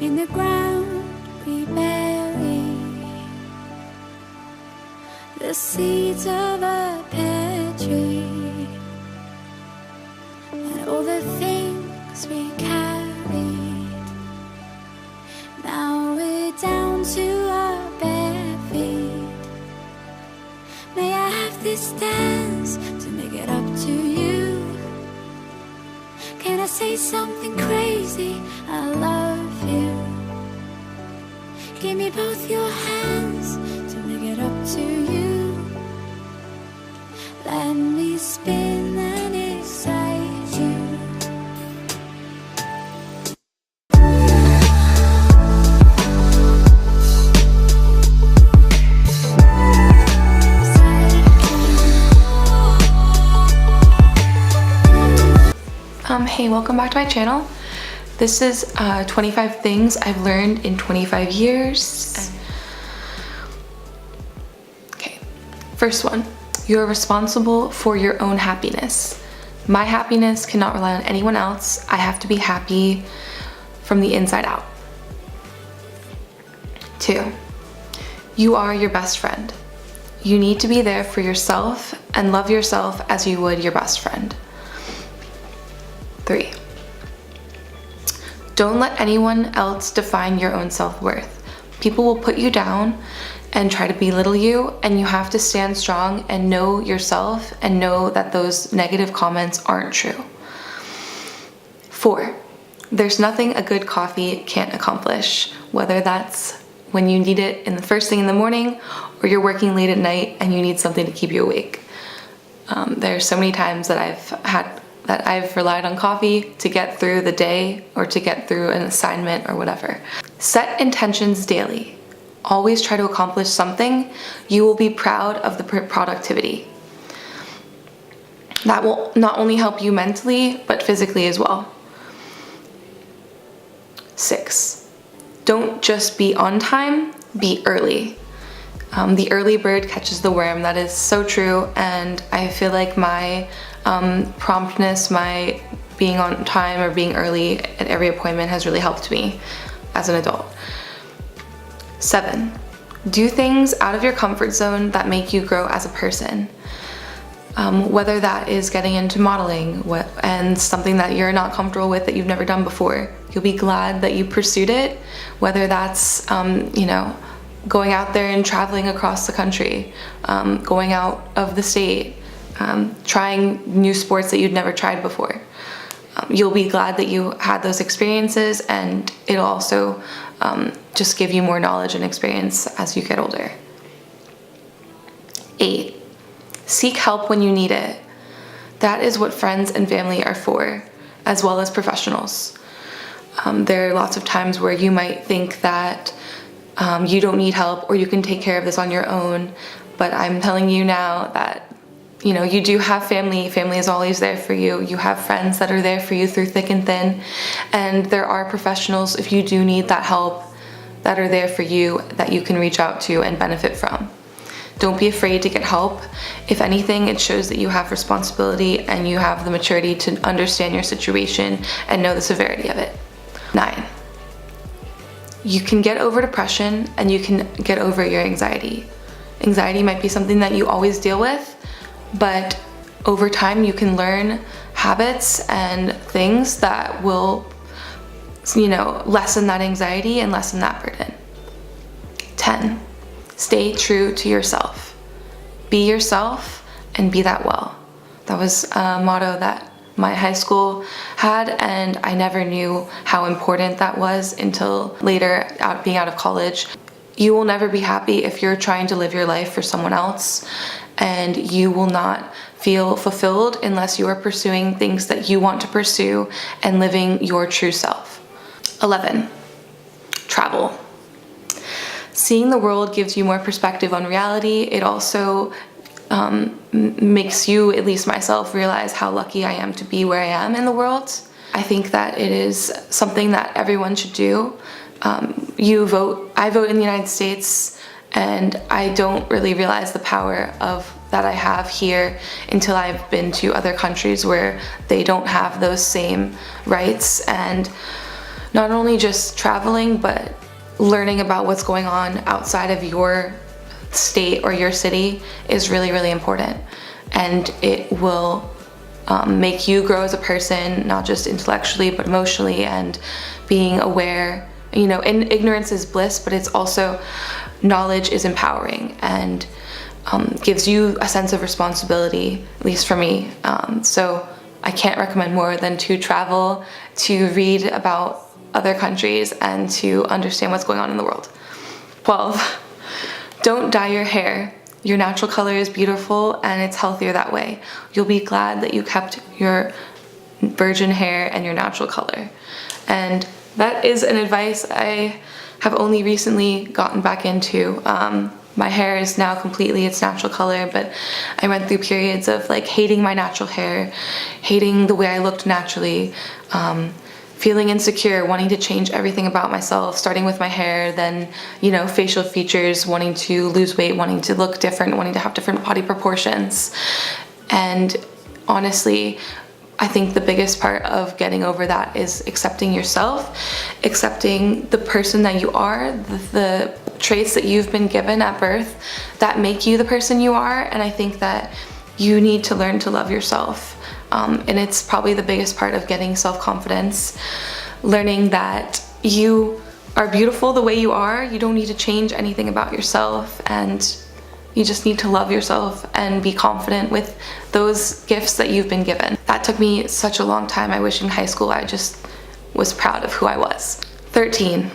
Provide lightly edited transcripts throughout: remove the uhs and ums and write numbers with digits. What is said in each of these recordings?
In the ground we bury the seeds of a pear tree, and all the things we carried. Now we're down to our bare feet. May I have this dance to make it up to you? Can I say something crazy? I love you. Give me both your hands to make it up to you. Let me spin and excite you. Hey, welcome back to my channel. This is 25 things I've learned in 25 years. Okay, first one, you're responsible for your own happiness. My happiness cannot rely on anyone else. I have to be happy from the inside out. 2, you are your best friend. You need to be there for yourself and love yourself as you would your best friend. 3, don't let anyone else define your own self-worth. People will put you down and try to belittle you, and you have to stand strong and know yourself and know that those negative comments aren't true. 4, there's nothing a good coffee can't accomplish, whether that's when you need it in the first thing in the morning or you're working late at night and you need something to keep you awake. There's so many times that I've relied on coffee to get through the day or to get through an assignment or whatever. Set intentions daily. Always try to accomplish something. You will be proud of the productivity. That will not only help you mentally, but physically as well. 6, don't just be on time, be early. The early bird catches the worm. That is so true, and I feel like my promptness, my being on time or being early at every appointment has really helped me as an adult. 7, do things out of your comfort zone that make you grow as a person. Whether that is getting into modeling and something that you're not comfortable with that you've never done before, you'll be glad that you pursued it. Whether that's, going out there and traveling across the country, going out of the state, trying new sports that you'd never tried before. You'll be glad that you had those experiences, and it'll also just give you more knowledge and experience as you get older. 8, seek help when you need it. That is what friends and family are for, as well as professionals. There are lots of times where you might think that you don't need help or you can take care of this on your own, but I'm telling you now that you do have family. Family is always there for you. You have friends that are there for you through thick and thin, and there are professionals, if you do need that help, that are there for you that you can reach out to and benefit from. Don't be afraid to get help. If anything, it shows that you have responsibility and you have the maturity to understand your situation and know the severity of it. 9, you can get over depression and you can get over your anxiety. Anxiety might be something that you always deal with, but over time you can learn habits and things that will, lessen that anxiety and lessen that burden. 10, stay true to yourself. Be yourself and be that well. That was a motto that my high school had, and I never knew how important that was until later, being out of college. You will never be happy if you're trying to live your life for someone else, and you will not feel fulfilled unless you are pursuing things that you want to pursue and living your true self. 11, travel. Seeing the world gives you more perspective on reality. It also makes you, at least myself, realize how lucky I am to be where I am in the world. I think that it is something that everyone should do. I vote in the United States, and I don't really realize the power that I have here until I've been to other countries where they don't have those same rights. And not only just traveling, but learning about what's going on outside of your state or your city is really, really important. And it will make you grow as a person, not just intellectually, but emotionally, and being aware. And ignorance is bliss, but it's also, knowledge is empowering and gives you a sense of responsibility, at least for me. So I can't recommend more than to travel, to read about other countries, and to understand what's going on in the world. 12, don't dye your hair. Your natural color is beautiful and it's healthier that way. You'll be glad that you kept your virgin hair and your natural color. And that is an advice I have only recently gotten back into. My hair is now completely its natural color, but I went through periods of like hating my natural hair, hating the way I looked naturally, feeling insecure, wanting to change everything about myself, starting with my hair, then, facial features, wanting to lose weight, wanting to look different, wanting to have different body proportions. And honestly, I think the biggest part of getting over that is accepting yourself, accepting the person that you are, the traits that you've been given at birth that make you the person you are. And I think that you need to learn to love yourself. And it's probably the biggest part of getting self-confidence, learning that you are beautiful the way you are. You don't need to change anything about yourself, and you just need to love yourself and be confident with those gifts that you've been given. That took me such a long time. I wish in high school I just was proud of who I was. 13,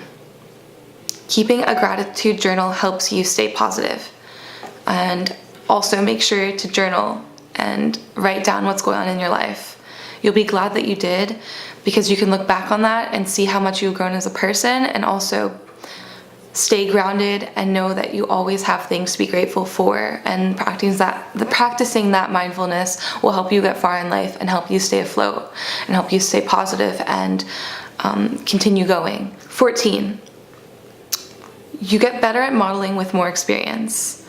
keeping a gratitude journal helps you stay positive. And also make sure to journal and write down what's going on in your life. You'll be glad that you did, because you can look back on that and see how much you've grown as a person, and also stay grounded and know that you always have things to be grateful for. And practicing that mindfulness will help you get far in life and help you stay afloat and help you stay positive and continue going. 14, you get better at modeling with more experience.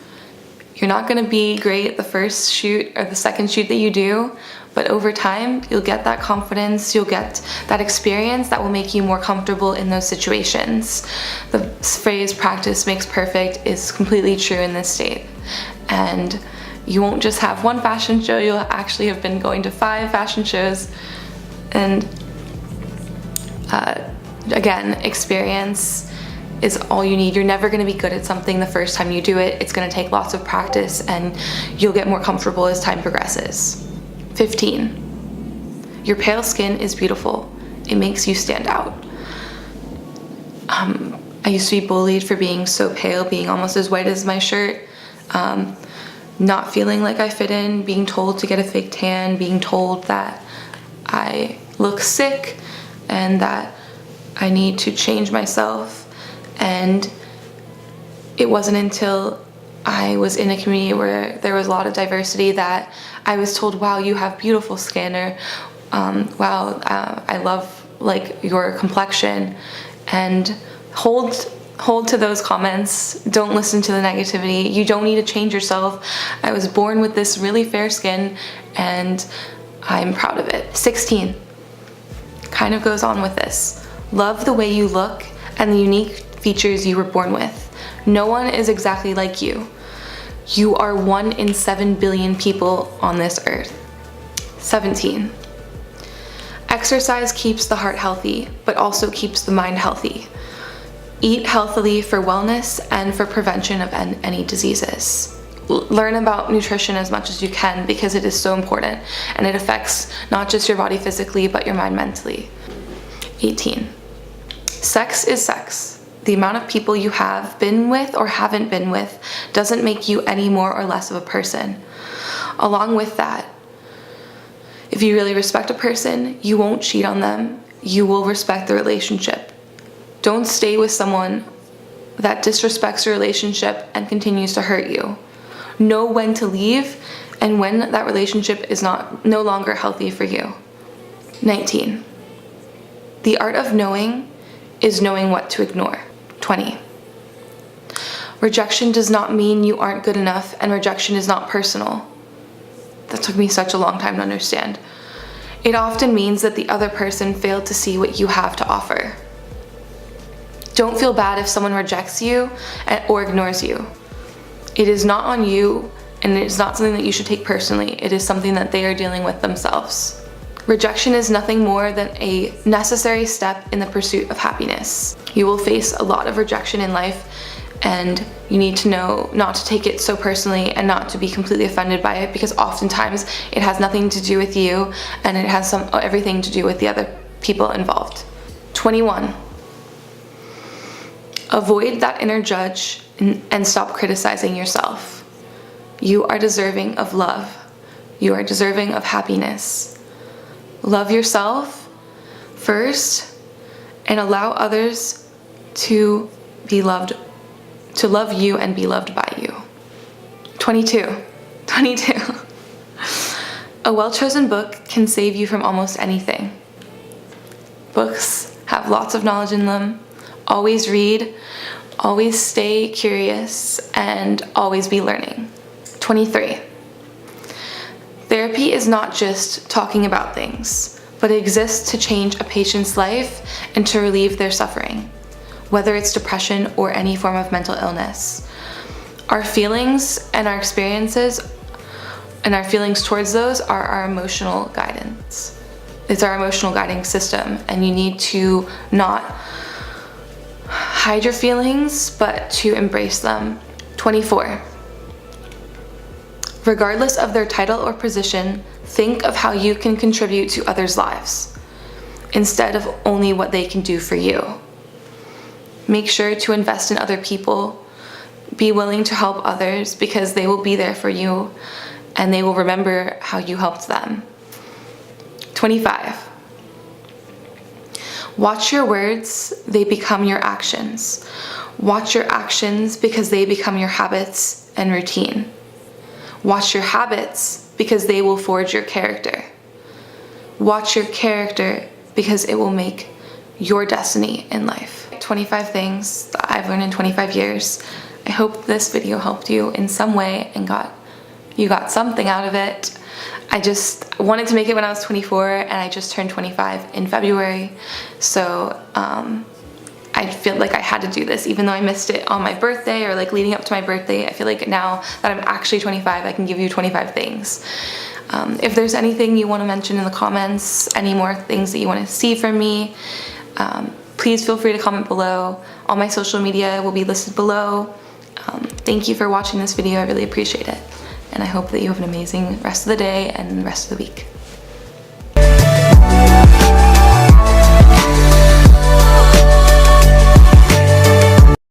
You're not going to be great at the first shoot or the second shoot that you do, but over time, you'll get that confidence, you'll get that experience that will make you more comfortable in those situations. The phrase practice makes perfect is completely true in this state. And you won't just have one fashion show, you'll actually have been going to 5 fashion shows. And again, experience is all you need. You're never going to be good at something the first time you do it. It's going to take lots of practice, and you'll get more comfortable as time progresses. 15, your pale skin is beautiful. It makes you stand out. I used to be bullied for being so pale, being almost as white as my shirt, not feeling like I fit in, being told to get a fake tan, being told that I look sick and that I need to change myself. And it wasn't until I was in a community where there was a lot of diversity that I was told, wow, you have beautiful skin, or wow, I love like your complexion. And hold to those comments. Don't listen to the negativity. You don't need to change yourself. I was born with this really fair skin, and I'm proud of it. 16, kind of goes on with this. Love the way you look and the unique features you were born with. No one is exactly like you. You are 1 in 7 billion people on this earth. 17, exercise keeps the heart healthy, but also keeps the mind healthy. Eat healthily for wellness and for prevention of any diseases. Learn about nutrition as much as you can, because it is so important, and it affects not just your body physically, but your mind mentally. 18, sex is sex. The amount of people you have been with or haven't been with doesn't make you any more or less of a person. Along with that, if you really respect a person, you won't cheat on them. You will respect the relationship. Don't stay with someone that disrespects your relationship and continues to hurt you. Know when to leave and when that relationship is no longer healthy for you. 19, the art of knowing is knowing what to ignore. 20, rejection does not mean you aren't good enough, and rejection is not personal. That took me such a long time to understand. It often means that the other person failed to see what you have to offer. Don't feel bad if someone rejects you or ignores you. It is not on you, and it is not something that you should take personally. It is something that they are dealing with themselves. Rejection is nothing more than a necessary step in the pursuit of happiness. You will face a lot of rejection in life, and you need to know not to take it so personally and not to be completely offended by it, because oftentimes it has nothing to do with you and it has everything to do with the other people involved. 21. Avoid that inner judge and stop criticizing yourself. You are deserving of love. You are deserving of happiness. Love yourself first and allow others to love you and be loved by you. 22. A well-chosen book can save you from almost anything. Books have lots of knowledge in them. Always read, always stay curious, and always be learning. 23. Therapy is not just talking about things, but it exists to change a patient's life and to relieve their suffering, whether it's depression or any form of mental illness. Our feelings and our experiences and our feelings towards those are our emotional guidance. It's our emotional guiding system, and you need to not hide your feelings, but to embrace them. 24. Regardless of their title or position, think of how you can contribute to others' lives, instead of only what they can do for you. Make sure to invest in other people. Be willing to help others, because they will be there for you and they will remember how you helped them. 25. Watch your words, they become your actions. Watch your actions, because they become your habits and routine. Watch your habits, because they will forge your character. Watch your character, because it will make your destiny in life. 25 things that I've learned in 25 years. I hope this video helped you in some way and you got something out of it. I just wanted to make it when I was 24, and I just turned 25 in February. So I feel like I had to do this, even though I missed it on my birthday or like leading up to my birthday. I feel like now that I'm actually 25, I can give you 25 things. If there's anything you want to mention in the comments, any more things that you want to see from me, please feel free to comment below. All my social media will be listed below. Thank you for watching this video. I really appreciate it. And I hope that you have an amazing rest of the day and the rest of the week.